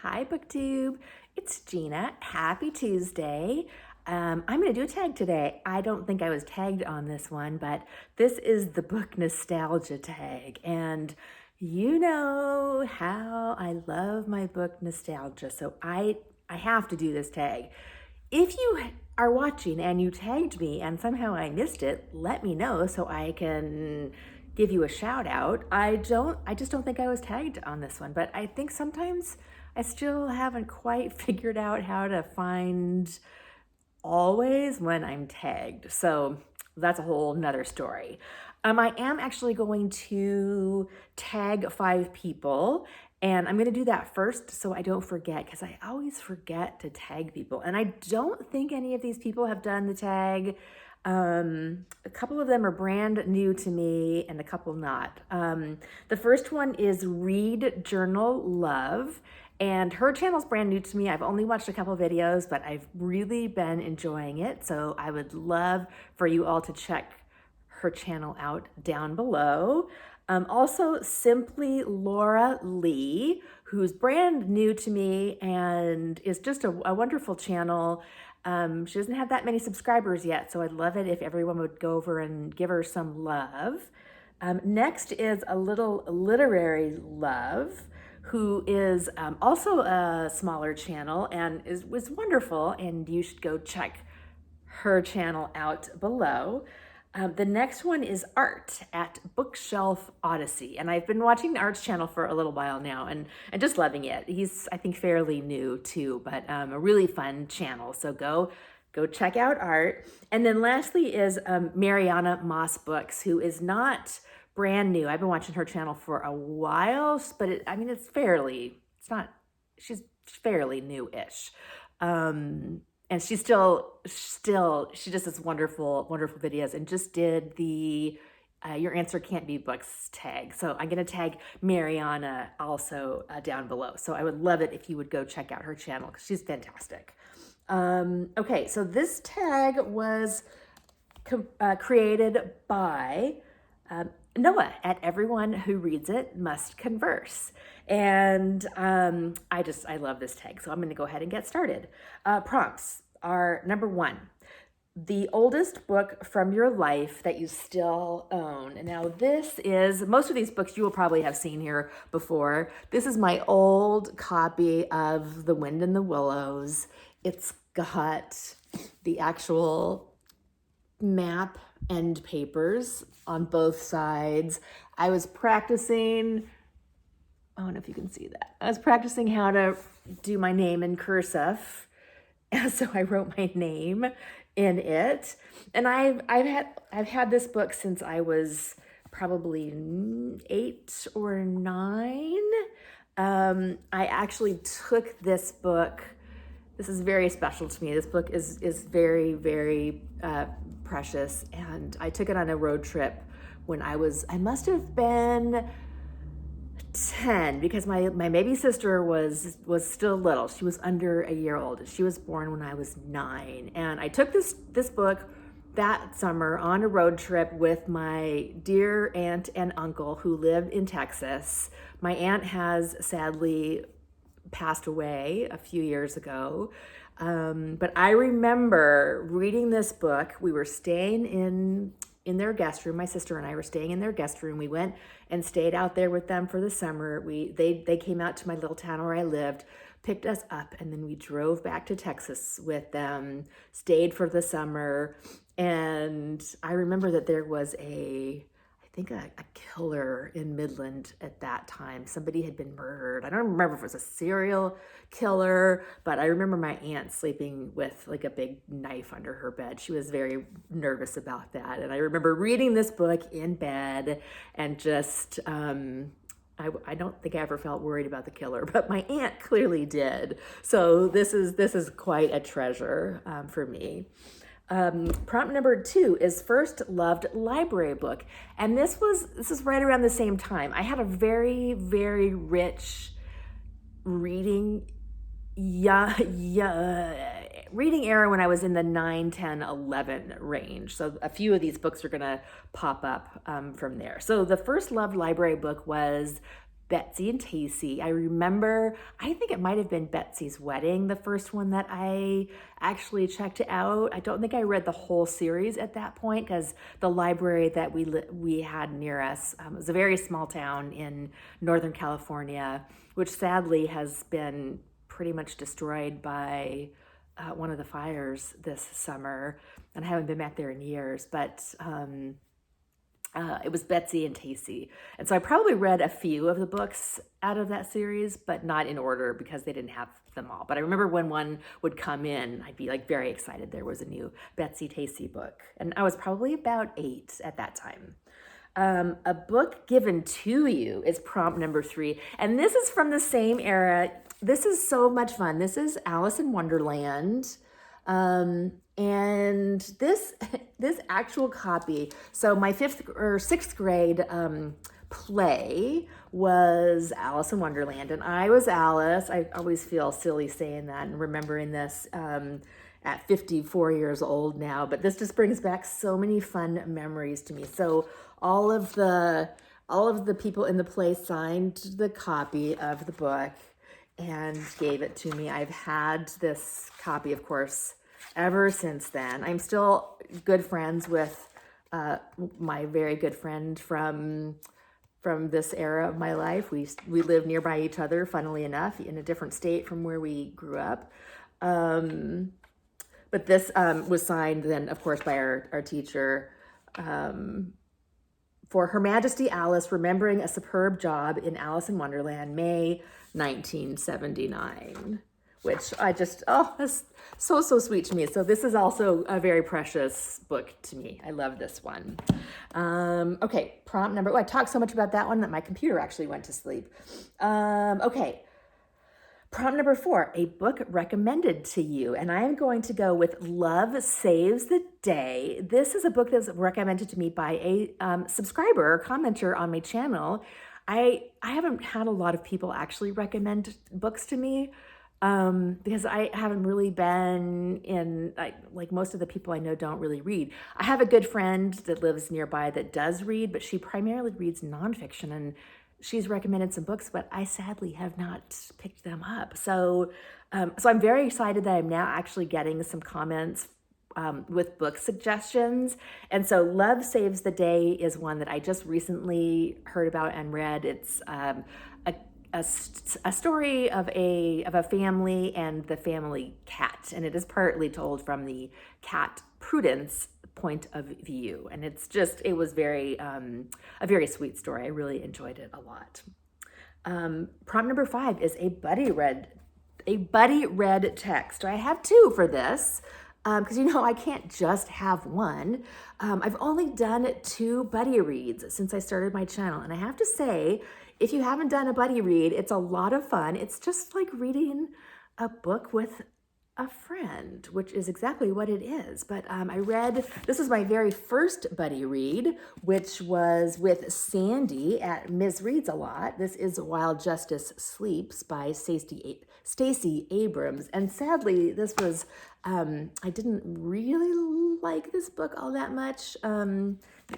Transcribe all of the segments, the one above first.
Hi, BookTube. It's Gina. Happy Tuesday. I'm going to do a tag today. I don't think I was tagged on this one, but this is the book nostalgia tag. And you know how I love my book nostalgia, so I have to do this tag. If you are watching and you tagged me and somehow I missed it, let me know so I can give you a shout out. I just don't think I was tagged on this one, but I think sometimes I still haven't quite figured out how to find always when I'm tagged. So that's a whole nother story. I am actually going to tag 5 people, and I'm going to do that first so I don't forget, because I always forget to tag people. And I don't think any of these people have done the tag. A couple of them are brand new to me and a couple not. The first one is Read Journal Love. And her channel's brand new to me. I've only watched a couple videos, but I've really been enjoying it. So I would love for you all to check her channel out down below. Also, Simply Laura Lee, who's brand new to me and is just a wonderful channel. She doesn't have that many subscribers yet, so I'd love it if everyone would go over and give her some love. Next is A Little Literary Love, who is also a smaller channel and was wonderful, and you should go check her channel out below. The next one is Art at Bookshelf Odyssey, and I've been watching Art's channel for a little while now and just loving it. He's, I think, fairly new too, but a really fun channel, so go check out Art. And then lastly is Mariana Moss Books, who is not brand new. I've been watching her channel for a while, but she's fairly new-ish. And she just does wonderful videos, and just did the Your Answer Can't Be Books tag. So I'm going to tag Mariana also down below. So I would love it if you would go check out her channel, because she's fantastic. Okay, so this tag was created by Noah at Everyone Who Reads It Must Converse. And I love this tag, so I'm going to go ahead and get started. Prompts are: number 1, the oldest book from your life that you still own. And now most of these books you will probably have seen here before. This is my old copy of The Wind in the Willows. It's got the actual map and papers on both sides. I was practicing, I don't know if you can see that. I was practicing how to do my name in cursive. And so I wrote my name in it. And I've had this book since I was probably 8 or 9. I actually took this book. This is very special to me. This book is very, very precious. And I took it on a road trip when I must have been 10, because my baby sister was still little. She was under a year old. She was born when I was 9. And I took this book that summer on a road trip with my dear aunt and uncle who lived in Texas. My aunt has sadly passed away a few years ago. But I remember reading this book. We were staying in their guest room. My sister and I were staying in their guest room. We went and stayed out there with them for the summer. They came out to my little town where I lived, picked us up, and then we drove back to Texas with them, stayed for the summer. And I remember that there was a killer in Midland at that time. Somebody had been murdered. I don't remember if it was a serial killer, but I remember my aunt sleeping with like a big knife under her bed. She was very nervous about that. And I remember reading this book in bed and just, I don't think I ever felt worried about the killer, but my aunt clearly did. So this is quite a treasure for me. Prompt number 2 is First Loved Library Book. And this is right around the same time. I had a very, very rich reading era when I was in the 9, 10, 11 range. So a few of these books are going to pop up from there. So the First Loved Library Book was Betsy and Tacy. I remember, I think it might have been Betsy's Wedding, the first one that I actually checked out. I don't think I read the whole series at that point because the library that we had near us was a very small town in Northern California, which sadly has been pretty much destroyed by one of the fires this summer, and I haven't been back there in years, but it was Betsy and Tacy. And so I probably read a few of the books out of that series, but not in order because they didn't have them all. But I remember when one would come in, I'd be like very excited there was a new Betsy Tacy book. And I was probably about 8 at that time. A book given to you is prompt number 3. And this is from the same era. This is so much fun. This is Alice in Wonderland. And this actual copy, so my 5th or 6th grade play was Alice in Wonderland, and I was Alice. I always feel silly saying that and remembering this at 54 years old now, but this just brings back so many fun memories to me. So all of the people in the play signed the copy of the book and gave it to me. I've had this copy, of course, ever since then. I'm still good friends with my very good friend from this era of my life. We live nearby each other, funnily enough, in a different state from where we grew up. But this was signed then, of course, by our teacher, for Her Majesty Alice, remembering a superb job in Alice in Wonderland, May 1979. Which I just, that's so sweet to me. So this is also a very precious book to me. I love this one. Okay, prompt number, I talked so much about that one that my computer actually went to sleep. Okay, prompt number 4, a book recommended to you. And I am going to go with Love Saves the Day. This is a book that's recommended to me by a subscriber or commenter on my channel. I haven't had a lot of people actually recommend books to me. Because I haven't really been in, like most of the people I know don't really read. I have a good friend that lives nearby that does read, but she primarily reads nonfiction, and she's recommended some books, but I sadly have not picked them up. So I'm very excited that I'm now actually getting some comments with book suggestions. And so Love Saves the Day is one that I just recently heard about and read. It's a story of a family and the family cat, and it is partly told from the cat Prudence point of view, and it was very a very sweet story. I really enjoyed it a lot. Prompt number 5 is a buddy read text. I have 2 for this because I can't just have one. I've only done 2 buddy reads since I started my channel, and I have to say, if you haven't done a buddy read, it's a lot of fun. It's just like reading a book with a friend, which is exactly what it is. But this is my very first buddy read, which was with Sandy at Ms. Reads a Lot. This is While Justice Sleeps by Stacey Abrams. And sadly, this was, I didn't really like this book all that much.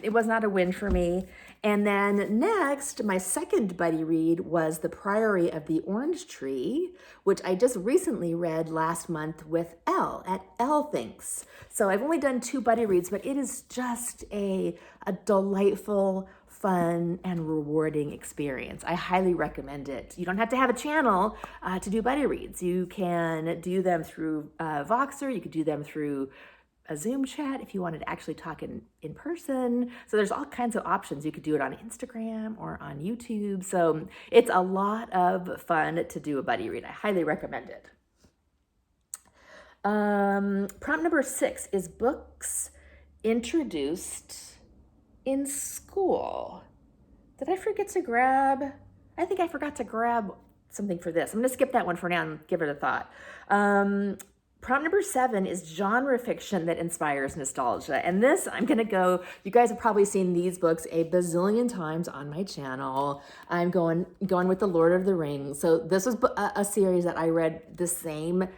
It was not a win for me. And then next, my second buddy read was The Priory of the Orange Tree, which I just recently read last month with Elle at Elle Thinks. So I've only done 2 buddy reads, but it is just a delightful, fun, and rewarding experience. I highly recommend it. You don't have to have a channel to do buddy reads. You can do them through Voxer. You could do them through a Zoom chat if you wanted to actually talk in person. So there's all kinds of options. You could do it on Instagram or on YouTube. So it's a lot of fun to do a buddy read. I highly recommend it. Prompt number 6 is books introduced in school. Did I forget to grab? I think I forgot to grab something for this. I'm going to skip that one for now and give it a thought. Prompt number 7 is genre fiction that inspires nostalgia. And this, I'm going to go, you guys have probably seen these books a bazillion times on my channel. I'm going with The Lord of the Rings. So this was a series that I read the same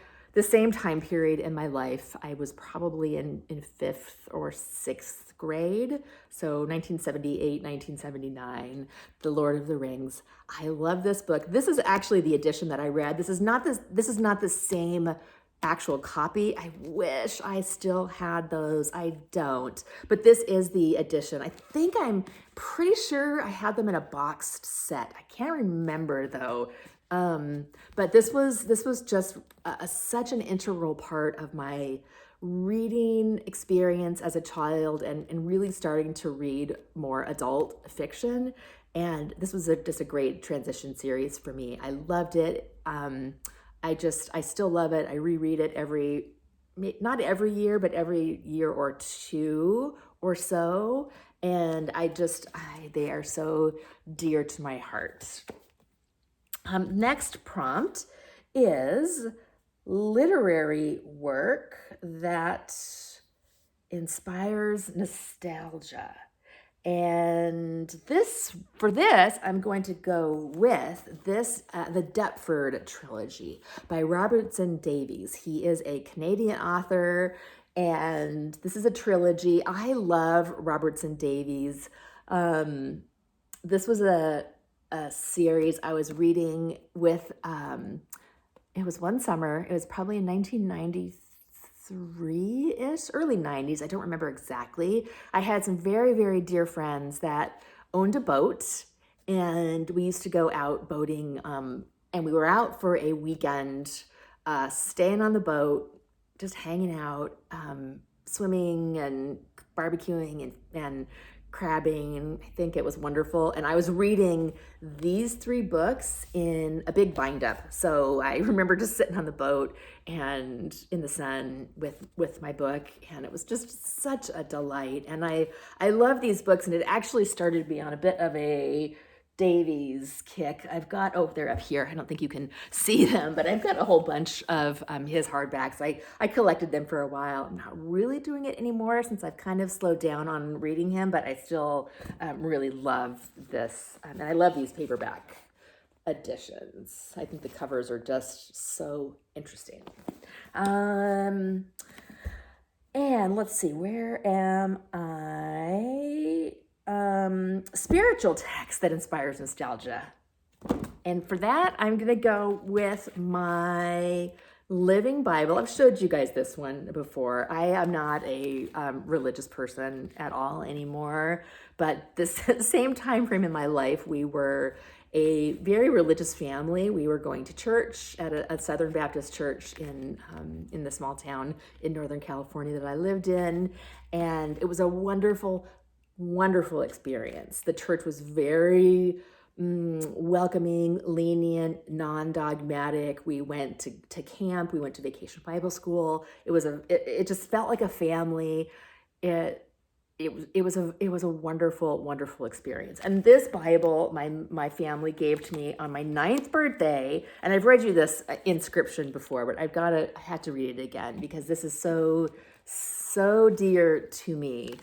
time period in my life. I was probably in 5th or 6th grade. So 1978, 1979, The Lord of the Rings. I love this book. This is actually the edition that I read. This is not the same actual copy. I wish I still had those. I don't. But this is the edition. I'm pretty sure I had them in a boxed set. I can't remember though. But this was just such an integral part of my reading experience as a child, and really starting to read more adult fiction. And this was just a great transition series for me. I loved it. I still love it. I reread it not every year, but every year or two or so. And they are so dear to my heart. Next prompt is literary work that inspires nostalgia. And for this, I'm going to go with the Deptford Trilogy by Robertson Davies. He is a Canadian author, and this is a trilogy. I love Robertson Davies. This was a series I was reading with, it was one summer. It was probably in 1993-ish, early 90s. I don't remember exactly. I had some very, very dear friends that owned a boat, and we used to go out boating, and we were out for a weekend, staying on the boat, just hanging out, swimming and barbecuing and crabbing. I think it was wonderful. And I was reading these 3 books in a big bind up. So I remember just sitting on the boat and in the sun with my book, and it was just such a delight. And I love these books, and it actually started me on a bit of a Davies kick. They're up here. I don't think you can see them, but I've got a whole bunch of his hardbacks. I collected them for a while. I'm not really doing it anymore since I've kind of slowed down on reading him, but I still really love this. And I love these paperback editions. I think the covers are just so interesting. And let's see, where am I? Spiritual text that inspires nostalgia. And for that, I'm going to go with my Living Bible. I've showed you guys this one before. I am not a religious person at all anymore, but this same time frame in my life, we were a very religious family. We were going to church at a Southern Baptist church in the small town in Northern California that I lived in, and it was a wonderful experience. The church was very welcoming, lenient, non-dogmatic. We went to camp. We went to Vacation Bible School. It just felt like a family. It was a wonderful experience. And this Bible, my family gave to me on my 9th birthday. And I've read you this inscription before, but I had to read it again because this is so dear to me.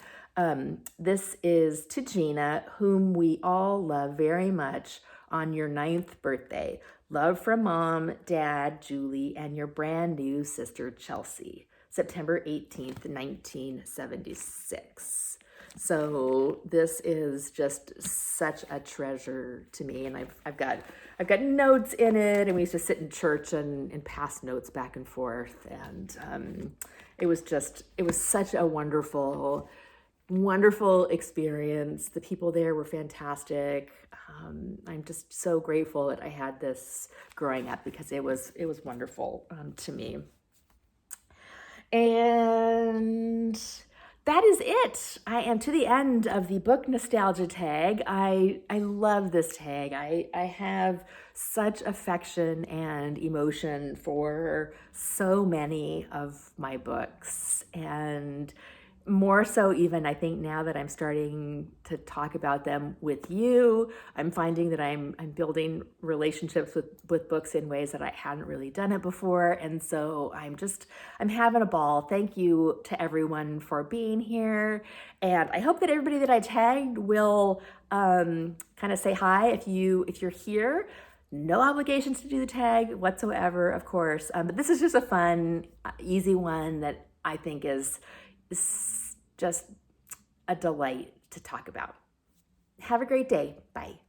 This is to Gina, whom we all love very much, on your 9th birthday. Love from Mom, Dad, Julie, and your brand new sister, Chelsea. September 18th, 1976. So this is just such a treasure to me, and I've got notes in it, and we used to sit in church and pass notes back and forth, and it was such a wonderful experience. The people there were fantastic. I'm just so grateful that I had this growing up because it was wonderful to me. And that is it. I am to the end of the book nostalgia tag. I love this tag. I have such affection and emotion for so many of my books, and more so even, I think, now that I'm starting to talk about them with you, I'm finding that I'm building relationships with books in ways that I hadn't really done it before. And so I'm having a ball. Thank you to everyone for being here. And I hope that everybody that I tagged will kind of say hi if you're here. No obligations to do the tag whatsoever, of course. But this is just a fun, easy one that I think is just a delight to talk about. Have a great day. Bye.